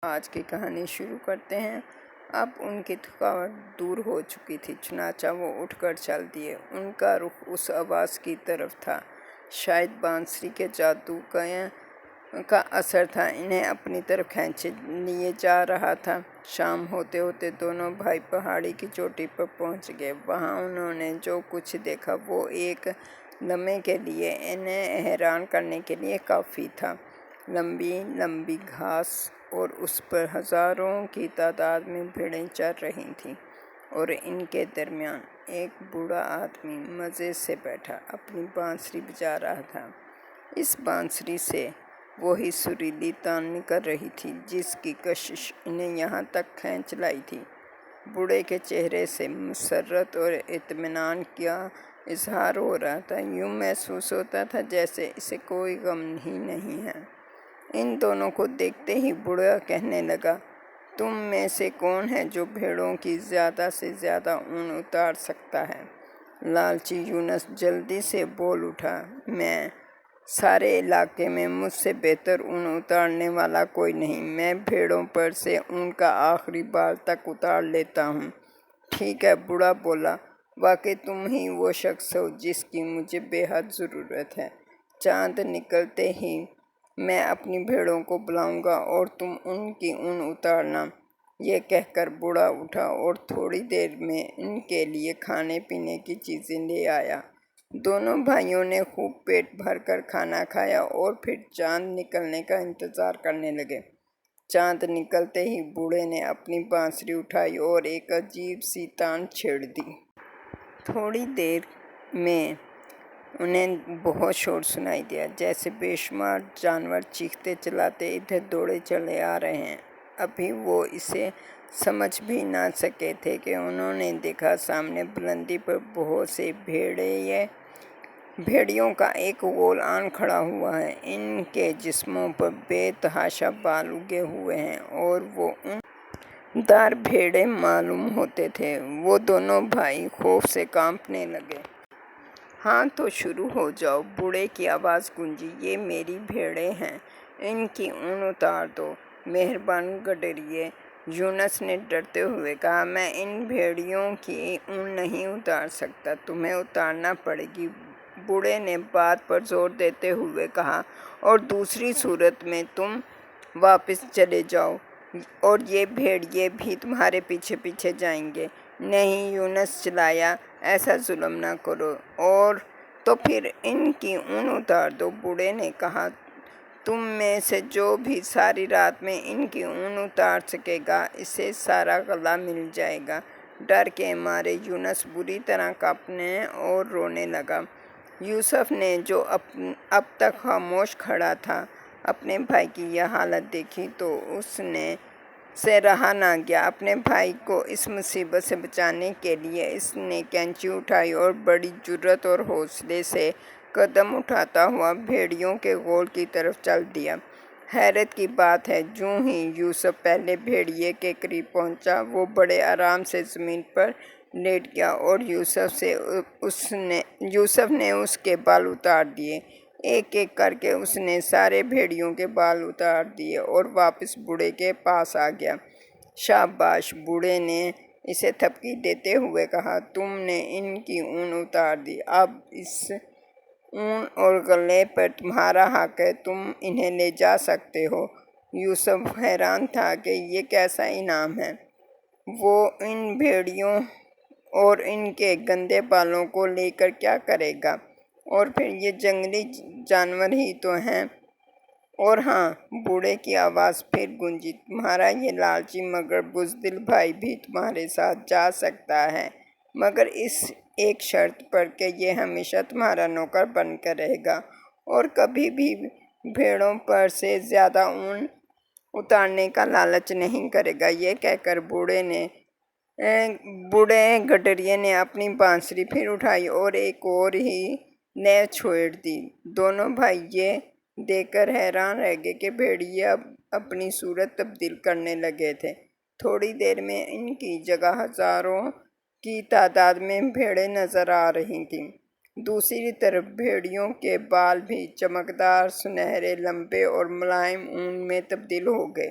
آج کی کہانی شروع کرتے ہیں۔ اب ان کی تھکاوٹ دور ہو چکی تھی، چنانچہ وہ اٹھ کر چل دیے۔ ان کا رخ اس آواز کی طرف تھا۔ شاید بانسری کے جادو کا اثر تھا، انہیں اپنی طرف کھینچے لیے جا رہا تھا۔ شام ہوتے ہوتے دونوں بھائی پہاڑی کی چوٹی پر پہنچ گئے۔ وہاں انہوں نے جو کچھ دیکھا وہ ایک لمحے کے لیے انہیں حیران کرنے کے لیے کافی تھا۔ لمبی لمبی گھاس اور اس پر ہزاروں کی تعداد میں بھیڑیں چر رہی تھیں، اور ان کے درمیان ایک بوڑھا آدمی مزے سے بیٹھا اپنی بانسری بجا رہا تھا۔ اس بانسری سے وہی سریلی تان نکل رہی تھی جس کی کشش انہیں یہاں تک کھینچ لائی تھی۔ بوڑھے کے چہرے سے مسرت اور اطمینان کا اظہار ہو رہا تھا، یوں محسوس ہوتا تھا جیسے اسے کوئی غم ہی نہیں ہے۔ ان دونوں کو دیکھتے ہی بوڑھا کہنے لگا، تم میں سے کون ہے جو بھیڑوں کی زیادہ سے زیادہ اون اتار سکتا ہے؟ لالچی یونس جلدی سے بول اٹھا، میں۔ سارے علاقے میں مجھ سے بہتر اون اتارنے والا کوئی نہیں۔ میں بھیڑوں پر سے اون کا آخری بال تک اتار لیتا ہوں۔ ٹھیک ہے، بوڑھا بولا، واقعی تم ہی وہ شخص ہو جس کی مجھے بے حد ضرورت ہے۔ چاند نکلتے ہی میں اپنی بھیڑوں کو بلاؤں گا اور تم ان کی اون اتارنا۔ یہ کہہ کر بوڑھا اٹھا اور تھوڑی دیر میں ان کے لیے کھانے پینے کی چیزیں لے آیا۔ دونوں بھائیوں نے خوب پیٹ بھر کر کھانا کھایا اور پھر چاند نکلنے کا انتظار کرنے لگے۔ چاند نکلتے ہی بوڑھے نے اپنی بانسری اٹھائی اور ایک عجیب سی تان چھیڑ دی۔ تھوڑی دیر میں انہیں بہت شور سنائی دیا، جیسے بے شمار جانور چیختے چلاتے ادھر دوڑے چلے آ رہے ہیں۔ ابھی وہ اسے سمجھ بھی نہ سکے تھے کہ انہوں نے دیکھا سامنے بلندی پر بہت سے بھیڑیوں کا ایک غول آن کھڑا ہوا ہے۔ ان کے جسموں پر بے تحاشا بال اگے ہوئے ہیں اور وہ اون دار بھیڑیں معلوم ہوتے تھے۔ وہ دونوں بھائی خوف سے کانپنے لگے۔ ہاں تو شروع ہو جاؤ، بوڑھے کی آواز گونجی، یہ میری بھیڑیں ہیں، ان کی اون اتار دو۔ مہربان گڈریے، یونس نے ڈرتے ہوئے کہا، میں ان بھیڑیوں کی اون نہیں اتار سکتا، تمہیں اتارنا پڑے گی۔ بوڑھے نے بات پر زور دیتے ہوئے کہا، اور دوسری صورت میں تم واپس چلے جاؤ اور یہ بھیڑیے بھی تمہارے پیچھے پیچھے جائیں گے۔ نہیں، یونس چلایا، ایسا ظلم نہ کرو، اور تو پھر ان کی اون اتار دو۔ بوڑھے نے کہا، تم میں سے جو بھی ساری رات میں ان کی اون اتار سکے گا، اسے سارا غلہ مل جائے گا۔ ڈر کے مارے یونس بری طرح کانپنے اور رونے لگا۔ یوسف نے جو اب تک خاموش کھڑا تھا، اپنے بھائی کی یہ حالت دیکھی تو اس سے رہا نہ گیا۔ اپنے بھائی کو اس مصیبت سے بچانے کے لیے اس نے کینچی اٹھائی اور بڑی جرات اور حوصلے سے قدم اٹھاتا ہوا بھیڑیوں کے غول کی طرف چل دیا۔ حیرت کی بات ہے، جوں ہی یوسف پہلے بھیڑیے کے قریب پہنچا، وہ بڑے آرام سے زمین پر لیٹ گیا اور یوسف نے اس کے بال اتار دیے۔ ایک ایک کر کے اس نے سارے بھیڑیوں کے بال اتار دیے اور واپس بوڑھے کے پاس آ گیا۔ شاباش، بوڑھے نے اسے تھپکی دیتے ہوئے کہا، تم نے ان کی اون اتار دی، اب اس اون اور غلے پر تمہارا حق ہے، تم انہیں لے جا سکتے ہو۔ یوسف حیران تھا کہ یہ کیسا انعام ہے۔ وہ ان بھیڑیوں اور ان کے گندے بالوں کو لے کر کیا کرے گا؟ اور پھر یہ جنگلی جانور ہی تو ہیں۔ اور ہاں، بوڑھے کی آواز پھر گونجی، تمہارا یہ لالچی مگر بزدل بھائی بھی تمہارے ساتھ جا سکتا ہے، مگر اس ایک شرط پر کہ یہ ہمیشہ تمہارا نوکر بن کر رہے گا اور کبھی بھی بھیڑوں پر سے زیادہ اون اتارنے کا لالچ نہیں کرے گا۔ یہ کہہ کر بوڑھے گڈریے نے اپنی بانسری پھر اٹھائی اور ایک اور ہی لے چھیڑ دی۔ دونوں بھائی یہ دیکھ کر حیران رہ گئے کہ بھیڑیے اب اپنی صورت تبدیل کرنے لگے تھے۔ تھوڑی دیر میں ان کی جگہ ہزاروں کی تعداد میں بھیڑیں نظر آ رہی تھیں۔ دوسری طرف بھیڑیوں کے بال بھی چمکدار، سنہرے، لمبے اور ملائم اون میں تبدیل ہو گئے۔